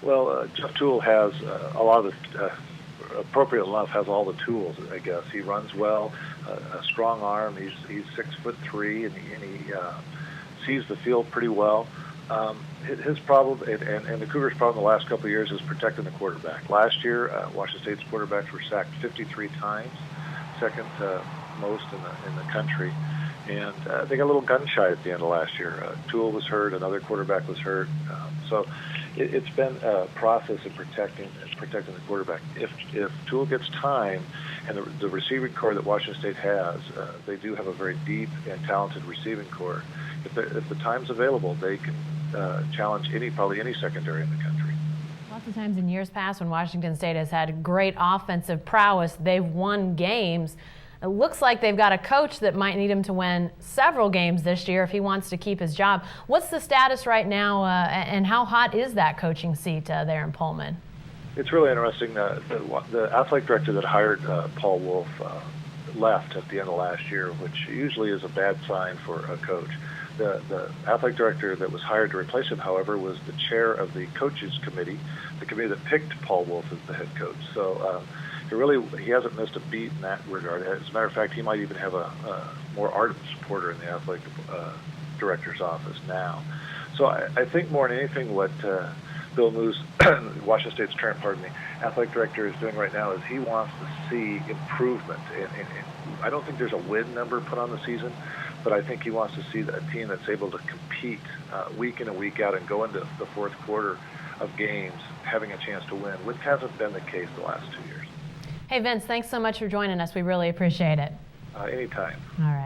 Well, Jeff Toole has a lot of the, appropriate enough, has all the tools, I guess. He runs well, a strong arm. He's 6'3", and he sees the field pretty well. His problem, and the Cougars' problem the last couple of years, is protecting the quarterback. Last year, Washington State's quarterbacks were sacked 53 times, second most in the country. And they got a little gun shy at the end of last year. Toole was hurt, another quarterback was hurt. So it's been a process of protecting the quarterback. If Toole gets time, and the receiving core that Washington State has, they do have a very deep and talented receiving core. If the time's available, they can challenge probably any secondary in the country. Lots of times in years past when Washington State has had great offensive prowess, they've won games. It looks like they've got a coach that might need him to win several games this year if he wants to keep his job. What's the status right now, and how hot is that coaching seat there in Pullman? It's really interesting. The athletic director that hired Paul Wolf left at the end of last year, which usually is a bad sign for a coach. The athletic director that was hired to replace him, however, was the chair of the coaches committee, the committee that picked Paul Wolf as the head coach. So he hasn't missed a beat in that regard. As a matter of fact, he might even have a more ardent supporter in the athletic director's office now. So I think more than anything, what Bill Moose, Washington State's current, athletic director is doing right now is he wants to see improvement. And I don't think there's a win number put on the season, but I think he wants to see a team that's able to compete week in and week out and go into the fourth quarter of games having a chance to win, which hasn't been the case the last 2 years. Hey, Vince, thanks so much for joining us. We really appreciate it. Anytime. All right.